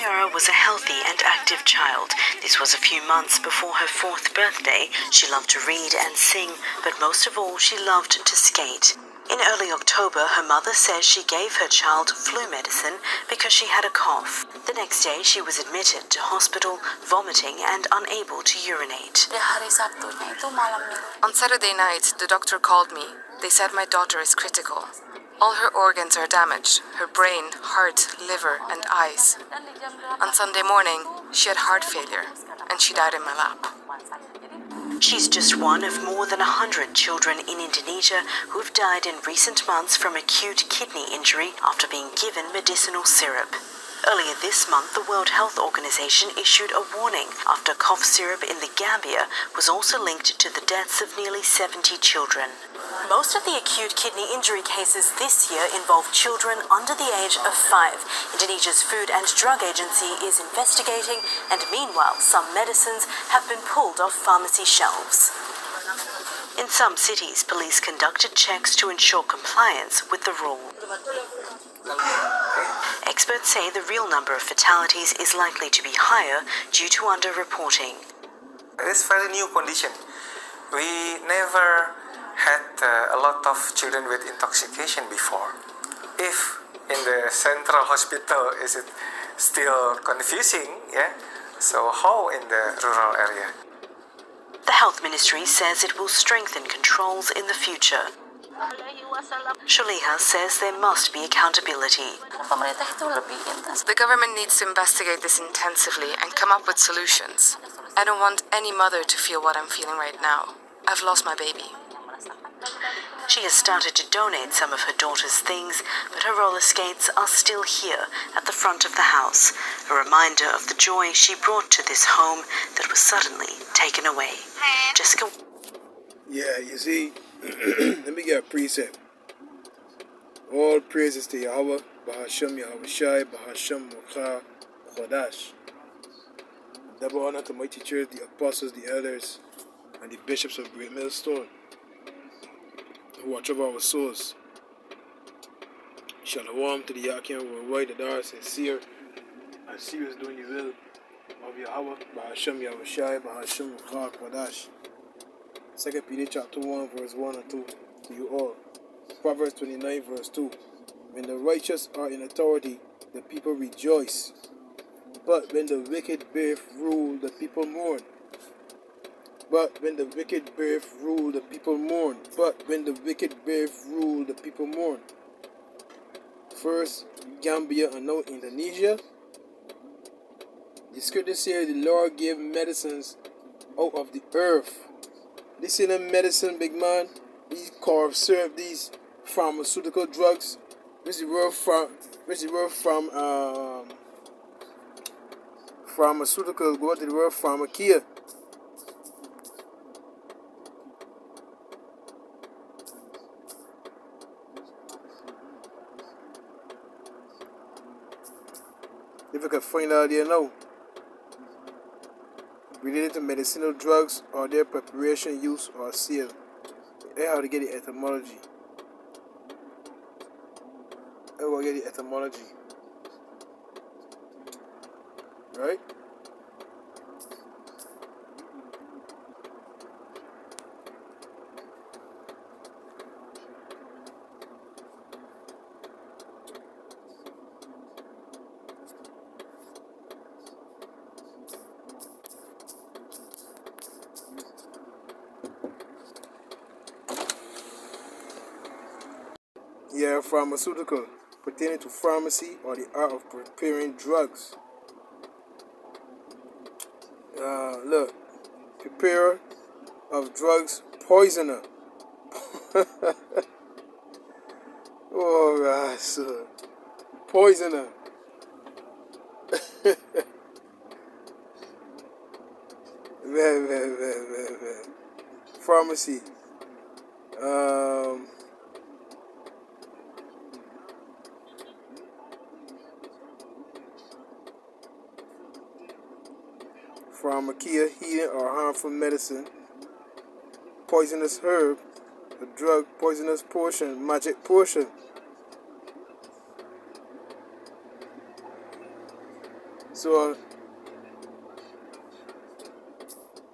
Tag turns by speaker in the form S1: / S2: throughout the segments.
S1: Ciara was a healthy and active child. This was a few months before her 4th birthday. She loved to read and sing, but most of all she loved to skate. In early October, her mother says she gave her child flu medicine because she had a cough. The next day, she was admitted to hospital, vomiting and unable to urinate.
S2: On Saturday night, the doctor called me. They said my daughter is critical. All her organs are damaged, her brain, heart, liver and eyes. On Sunday morning, she had heart failure and she died in my lap.
S1: She's just one of more than 100 children in Indonesia who have died in recent months from acute kidney injury after being given medicinal syrup. Earlier this month, the World Health Organization issued a warning after cough syrup in the Gambia was also linked to the deaths of nearly 70 children. Most of the acute kidney injury cases this year involve children under the age of 5. Indonesia's Food and Drug Agency is investigating, and meanwhile, some medicines have been pulled off pharmacy shelves. In some cities, police conducted checks to ensure compliance with the rule. Experts say the real number of fatalities is likely to be higher due to underreporting.
S3: It's a very new condition. We never had a lot of children with intoxication before. If in the central hospital is it still confusing, yeah? So how in the rural area?
S1: The Health Ministry says it will strengthen controls in the future. Shuliha says there must be accountability.
S2: The government needs to investigate this intensively and come up with solutions. I don't want any mother to feel what I'm feeling right now. I've lost my baby.
S1: She has started to donate some of her daughter's things, but her roller skates are still here at the front of the house, a reminder of the joy she brought to this home that was suddenly taken away. Jessica.
S4: Yeah, you see, let me get a precept. All praises to Yahweh, Bahasham Yahweh Shai, Bahasham Mokha Khodash. Double honor to mighty church, the apostles, the elders, and the bishops of Great Millstone, who watch over our souls. Shalom to the Yakin worldwide that are sincere and serious doing the will of Yahweh, Bahasham Yahweh Shai, Bahasham Mokha Khodash. 2 Peter chapter 1 verse 1 and 2 to you all. Proverbs 29 verse 2. When the righteous are in authority, the people rejoice. But when the wicked beareth rule, the people mourn. But when the wicked beareth rule, the people mourn. But when the wicked beareth rule, the people mourn. First Gambia and now Indonesia. The scripture says the Lord gave medicines out of the earth. This ain't a medicine, big man. These cough syrup, these pharmaceutical drugs. Which is word from pharmaceutical. Go to the word pharmakia. If you can find out there now. Related to medicinal drugs or their preparation, use, or sale. I have to get the etymology. I will get the etymology. Right? Yeah, pharmaceutical, pertaining to pharmacy or the art of preparing drugs. Look, preparer of drugs, poisoner. Alright, so poisoner. Man. Pharmacy. Pharmakia, healing or harmful medicine, poisonous herb, a drug, poisonous potion, magic potion. So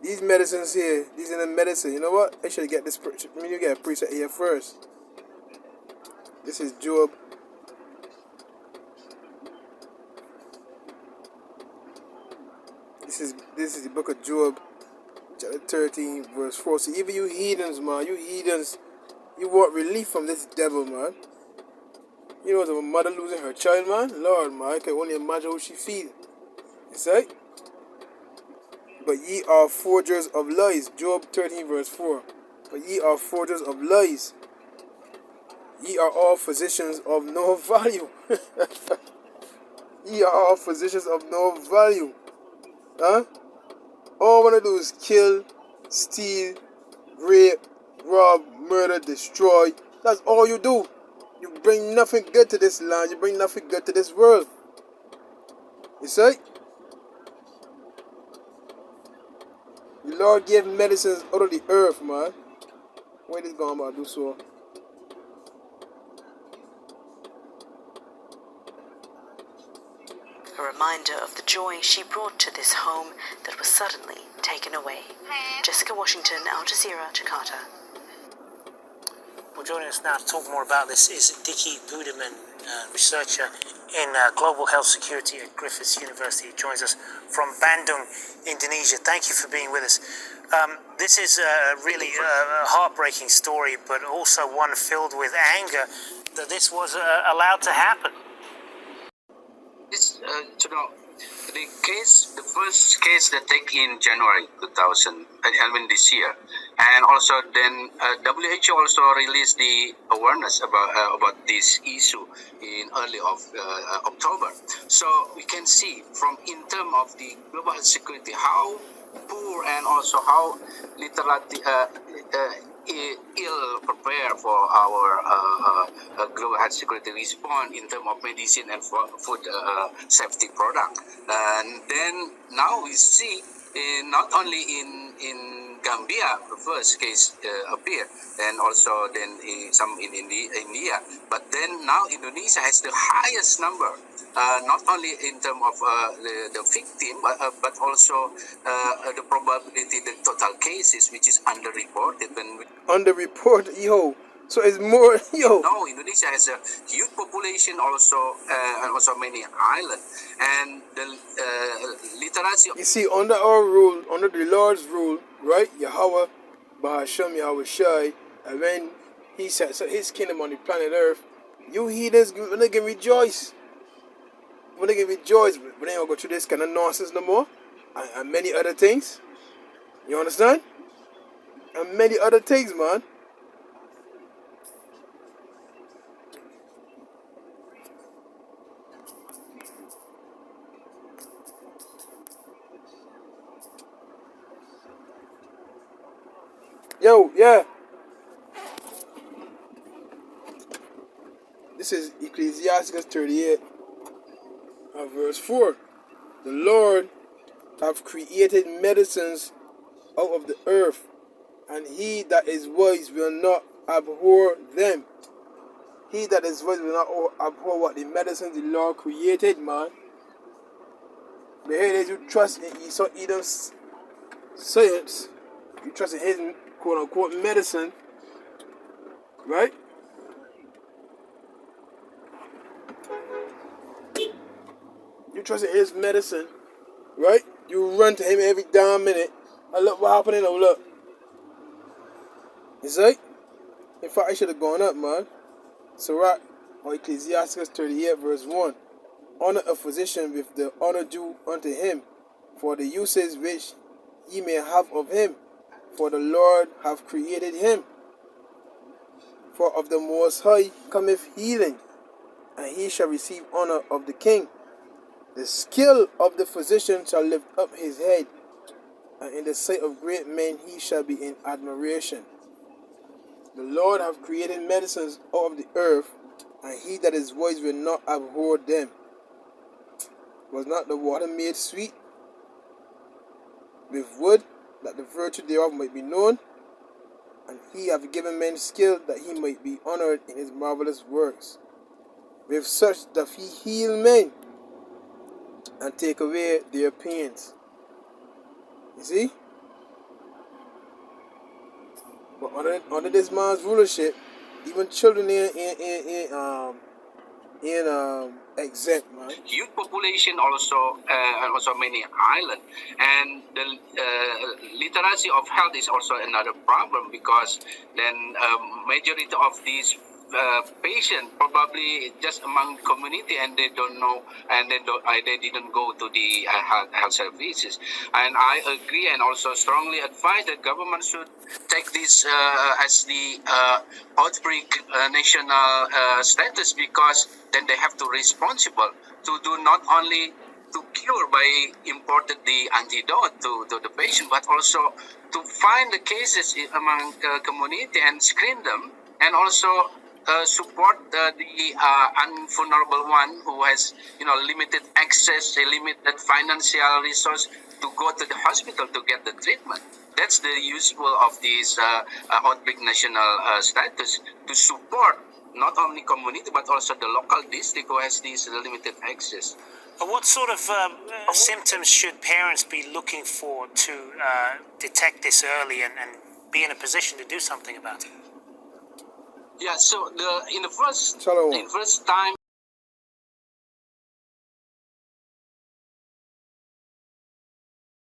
S4: these medicines here, these are the medicine. You know what? I should get this. When you get a preset here first. This is Job. This is the book of Job, chapter 13, verse 4. See, even you heathens, man, you want relief from this devil, man. You know, the mother losing her child, man. Lord, man, I can only imagine how she feels. You see? But ye are forgers of lies. Job 13, verse 4. But ye are forgers of lies. Ye are all physicians of no value. Ye are all physicians of no value. Huh? All I want to do is kill, steal, rape, rob, murder, destroy. That's all you do. You bring nothing good to this land. You bring nothing good to this world. You see? The Lord gave medicines out of the earth, man. Where this going about do so?
S1: A reminder of the joy she brought to this home that was suddenly taken away. Jessica Washington, Al Jazeera, Jakarta.
S5: Well, joining us now to talk more about this is Dickie Budiman, researcher in global health security at Griffith University. He joins us from Bandung, Indonesia. Thank you for being with us. This is really a heartbreaking story, but also one filled with anger that this was allowed to happen.
S6: This, the first case that take in January 2000, I mean this year, and also then WHO also released the awareness about this issue in early of October. So we can see from in terms of the global health security how poor and also how literally ill prepared for our global health security response in terms of medicine and food safety product. And then now we see not only in Gambia the first case appeared, and also then some in India, but then now Indonesia has the highest number. Not only in terms of the victim, but also the probability, the total cases, which is underreported.
S4: Underreported, yo. So it's more, yo.
S6: No, Indonesia has a huge population also, and also many islands. And the literacy...
S4: You see, under our rule, under the Lord's rule, right? Yahweh, Bahasham, Yahweh Shai, and when he set his kingdom on the planet Earth, you heathens, when they can rejoice. When they can rejoice, but they don't go through this kind of nonsense no more. And many other things. You understand? And many other things, man. Yo, yeah. This is Ecclesiastes 38, verse 4. The Lord hath created medicines out of the earth, and he that is wise will not abhor them. He that is wise will not abhor what the medicines the Lord created, man. But here it is, you trust in Esau Edom's science. You trust in his quote-unquote medicine, right? You trust in his medicine, right? You run to him every damn minute. And look what happened now, look. You see? In fact, I should have gone up, man. Sirach, or Ecclesiastes 38, verse 1. Honor a physician with the honor due unto him, for the uses which ye may have of him. For the Lord hath created him. For of the Most High cometh healing, and he shall receive honor of the king. The skill of the physician shall lift up his head, and in the sight of great men he shall be in admiration. The Lord hath created medicines out of the earth, and he that is wise will not abhor them. Was not the water made sweet with wood, that the virtue thereof might be known? And he hath given men skill, that he might be honored in his marvelous works. With such doth he heal men. and take away their pains. You see? But under this man's rulership, even children exempt, man.
S6: Youth population also and also many island, and the literacy of health is also another problem, because then majority of these patients probably just among community, and they don't know, and they didn't go to the health services. And I agree and also strongly advise the government should take this as the outbreak national status, because then they have to responsible to do not only to cure by imported the antidote to the patient, but also to find the cases among community and screen them, and also support the unvulnerable one who has limited access, a limited financial resource to go to the hospital to get the treatment. That's the useful of this outbreak national status, to support not only community but also the local district who has this limited access.
S5: What sort of symptoms should parents be looking for to detect this early and be in a position to do something about it?
S6: Yeah, so in the first
S4: Shalom.
S6: time